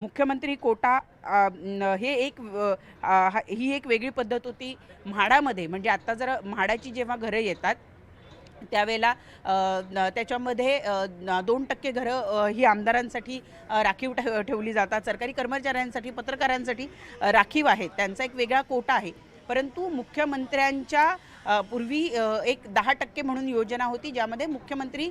मुख्यमंत्री कोटा हे एक ही एक वेगळी पद्धत होती म्हाडामध्ये. म्हणजे आता जर म्हाडाची जेव्हा घरं येतात त्यावेळेला त्याच्यामध्ये 2% घरं ही आमदारांसाठी राखीव ठेवली जातात. सरकारी कर्मचाऱ्यांसाठी, पत्रकारांसाठी राखीव आहेत. त्यांचा एक वेगळा कोटा आहे. परंतु मुख्यमंत्र्यांच्या पूर्वी एक 10% म्हणून योजना होती, ज्यामध्ये मुख्यमंत्री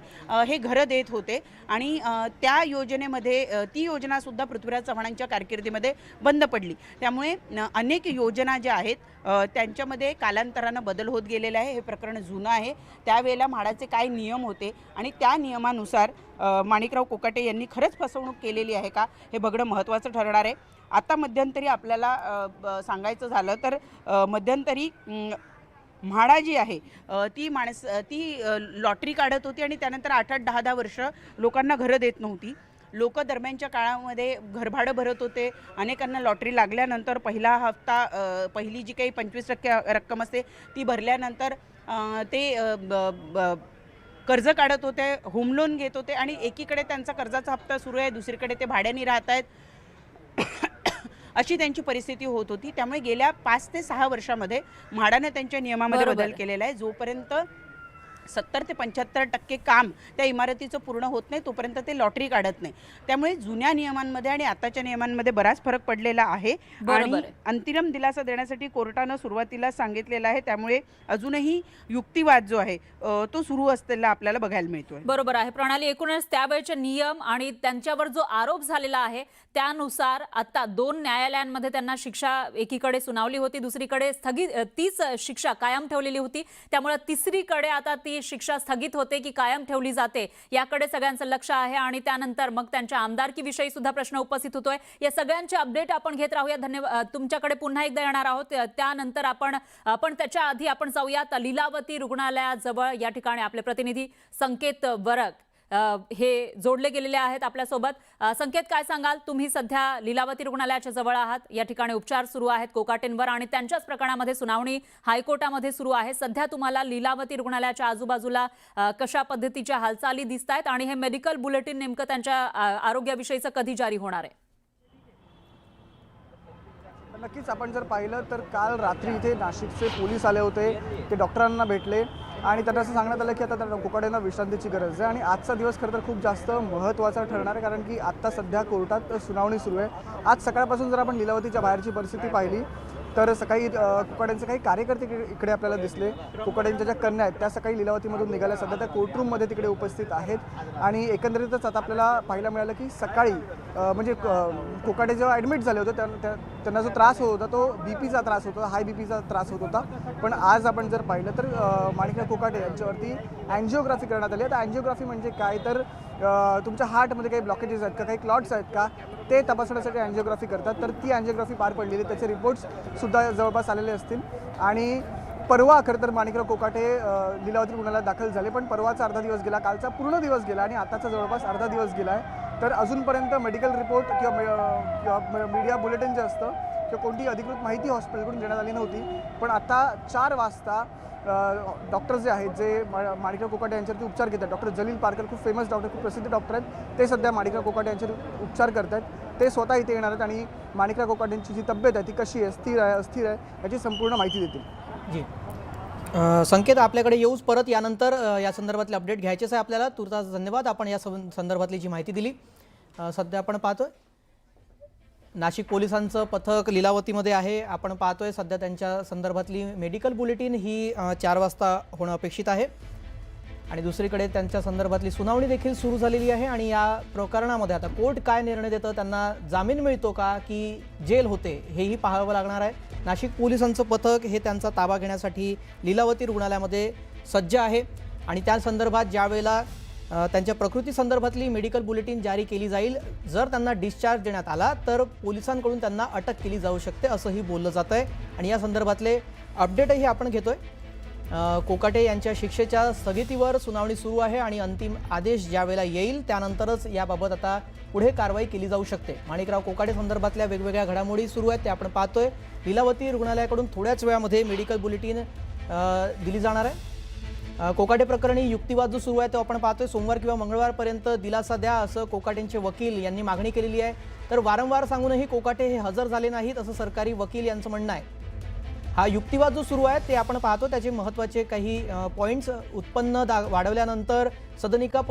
हे घरं देत होते आणि त्या योजनेमध्ये ती योजनासुद्धा पृथ्वीराज चव्हाणांच्या कारकिर्दीमध्ये बंद पडली. त्यामुळे अनेक योजना ज्या आहेत त्यांच्यामध्ये कालांतरानं बदल होत गेलेला आहे. हे प्रकरण जुनं आहे. त्यावेळेला म्हाडाचे काय नियम होते आणि त्या नियमानुसार माणिकराव कोकाटे यांनी खरंच फसवणूक केलेली आहे का, हे बघणं महत्त्वाचं ठरणार आहे. आता मध्यंतरी आपल्याला सांगायचं झालं तर मध्यंतरी म्हाडा जी आहे ती लॉटरी काढत होती आणि त्यानंतर 8-8, 10-10 वर्ष लोकांना घरं देत नव्हती. लोक दरम्यानच्या काळामध्ये घरभाडं भरत होते. अनेकांना लॉटरी लागल्यानंतर पहिला हप्ता पहिली जी काही 25% रक्कम असते ती भरल्यानंतर ते कर्ज काढत होते, होम लोन घेत होते आणि एकीकडे त्यांचा कर्जाचा हप्ता सुरू आहे, दुसरीकडे ते भाड्याने राहत आहेत. अशी त्यांची परिस्थिती होत होती. त्यामुळे गेल्या 5 ते 6 वर्षामध्ये म्हाडाने त्यांच्या नियमामध्ये बदल केलेला आहे. जोपर्यंत 70 ते 75% काम त्या इमारतीचं पूर्ण होत नाही तोपर्यंत ते लॉटरी काढत नाही. त्यामुळे जुन्या नियमांमध्ये आणि आताच्या नियमांमध्ये बराच फरक पडलेला आहे आणि अंतिम दिलासा देण्यासाठी कोर्टानं सुरुवातीला सांगितलेलं आहे. त्यामुळे अजूनही युक्तिवाद जो आहे तो सुरू असलेला आपल्याला बघायला मिळतोय. बरोबर आहे प्रणाली. एकूणच त्यावेळेचे नियम आणि त्यांच्यावर जो आरोप झालेला आहे त्यानुसार आता 2 न्यायालयांमध्ये त्यांना शिक्षा एकीकडे सुनावली होती, दुसरीकडे तीच शिक्षा कायम ठेवलेली होती. त्यामुळे तिसरीकडे आता ती शिक्षा स्थगित होते की कायम ठेवली जाते याकडे सगळ्यांचं लक्ष आहे आणि त्यानंतर मग त्यांच्या आमदारकीविषयी सुद्धा प्रश्न उपस्थित होतोय. या सगळ्यांचे अपडेट आपण घेत राहूया. धन्यवाद. तुमच्याकडे पुन्हा एकदा येणार आहोत. त्यानंतर आपण त्याच्या आधी आपण जाऊयात लीलावती रुग्णालयाजवळ. या ठिकाणी आपले प्रतिनिधी संकेत वरक हे जोडले गेलेले आहेत आपल्यासोबत. संकेत, काय सांगाल? तुम्ही सध्या लीलावती रुग्णालयाच्या जवळ आहात. या ठिकाणी उपचार सुरू आहेत कोकाटेंवर आणि त्यांच्याच प्रकरणामध्ये सुनावणी हायकोर्टामध्ये सुरू आहे. सध्या तुम्हाला लीलावती रुग्णालयाच्या आजूबाजूला कशा पद्धतीच्या हालचाली दिसत आहेत आणि हे मेडिकल बुलेटिन नेमकं त्यांच्या आरोग्याविषयीचं कधी जारी होणार आहे? नक्कीच आपण जर पाहिलं तर काल रात्री इथे नाशिकचे पोलीस आले होते. ते डॉक्टरांना भेटले आणि त्यांना असं सांगण्यात आलं की आता त्या कोकाटेंना विश्रांतीची गरज आहे आणि आजचा दिवस खरं तर खूप जास्त महत्त्वाचा ठरणार आहे, कारण की आत्ता सध्या कोर्टात सुनावणी सुरू आहे. आज सकाळपासून जर आपण लीलावतीच्या बाहेरची परिस्थिती पाहिली तर सकाळी कोकाटेंचे काही कार्यकर्ते इकडे आपल्याला दिसले. कोकाटेंच्या ज्या कन्या आहेत त्या सकाळी लीलावतीमधून निघाल्या, सध्या त्या कोर्टरूममध्ये तिकडे उपस्थित आहेत आणि एकंदरीतच आता आपल्याला पाहायला मिळालं की सकाळी म्हणजे कोकाटे जेव्हा ॲडमिट झाले होते त्यांना जो त्रास होत होता तो बीपीचा त्रास होता, हाय बीपीचा त्रास होत होता. पण आज आपण जर पाहिलं तर माणिकराव कोकाटे यांच्यावरती अँजिओग्राफी करण्यात आली आहे. तर अँजिओग्राफी म्हणजे काय, तर तुमच्या हार्टमध्ये काही ब्लॉकेजेस आहेत का, काही क्लॉट्स आहेत का, ते तपासण्यासाठी अँजिओग्राफी करतात. तर ती अँजिओग्राफी पार पडलेली, त्याचे रिपोर्ट्ससुद्धा जवळपास आलेले असतील. आणि परवा खरं तर माणिकराव कोकाटे लीलावती रुग्णालयात दाखल झाले, पण परवाचा अर्धा दिवस गेला, कालचा पूर्ण दिवस गेला आणि आताचा जवळपास अर्धा दिवस गेला आहे. तर अजूनपर्यंत मेडिकल रिपोर्ट किंवा मीडिया बुलेटिन जे असतं किंवा कोणतीही अधिकृत माहिती हॉस्पिटलकडून देण्यात आली नव्हती. पण आता 4 वाजता डॉक्टर जे आहेत जे माणिकराव कोकाटे यांच्यावरती उपचार घेतात, डॉक्टर जलील पारकर, खूप फेमस डॉक्टर, खूप प्रसिद्ध डॉक्टर आहेत, ते सध्या माणिकराव कोकाटे यांच्यावर उपचार करत आहेत. ते स्वतः इथे येणार आहेत आणि माणिकराव कोकाटेंची जी तब्येत आहे ती कशी आहे, स्थिर आहे, अस्थिर आहे, याची संपूर्ण माहिती देतील. जी संकेत, आपल्याकडे येऊच परत यानंतर या संदर्भातले अपडेट घ्यायचेच आहे आपल्याला. तुर्तास धन्यवाद. आपण या संदर्भातली जी माहिती दिली. सध्या आपण पाहतोय नाशिक पोलिसांचं पथक लीलावतीमध्ये आहे. आपण पाहतोय सध्या त्यांच्या संदर्भातली मेडिकल बुलेटिन ही 4 वाजता होणं अपेक्षित आहे आणि दुसरीकडे त्यांच्या संदर्भातली सुनावणी देखील सुरू झालेली आहे. आणि या प्रकरणामध्ये आता कोर्ट काय निर्णय देतं, त्यांना जामीन मिळतो का की जेल होते, हेही पाहावं लागणार आहे. नाशिक पोलिसांचं पथक हे त्यांचा ताबा घेण्यासाठी लीलावती रुग्णालयामध्ये सज्ज आहे आणि त्या संदर्भात ज्यावेळेला त्यांच्या प्रकृती संदर्भातली मेडिकल बुलेटिन जारी केली जाईल, जर त्यांना डिस्चार्ज देण्यात आला तर पोलिसांकडून त्यांना अटक केली जाऊ शकते असंही बोललं जात आहे. आणि या संदर्भातले अपडेटही आपण घेतोय. कोकाटे यांच्या शिक्षेच्या स्थगितीवर सुनावणी सुरू आहे आणि अंतिम आदेश ज्यावेळेला येईल त्यानंतरच याबाबत आता पुढे कारवाई केली जाऊ शकते. माणिकराव कोकाटे संदर्भातल्या वेगवेगळ्या घडामोडी सुरू आहेत, ते आपण पाहतोय. लीलावती रुग्णालयाकडून थोड्याच वेळामध्ये मेडिकल बुलेटिन दिली जाणार आहे. कोकाटे प्रकरणी युक्तिवाद जो सुरू आहे तो आपण पाहतोय सोमवार किंवा मंगळवारपर्यंत दिलासा द्या असं कोकाटेंचे वकील यांनी मागणी केलेली आहे. तर वारंवार सांगूनही कोकाटे हे हजर झाले नाहीत असं सरकारी वकील यांचं म्हणणं आहे. हा युक्तिवाद जो सुरू आहे ते आपण पाहतो, त्याचे महत्त्वाचे काही पॉईंट्स उत्पन्न वाढवल्यानंतर सदनिका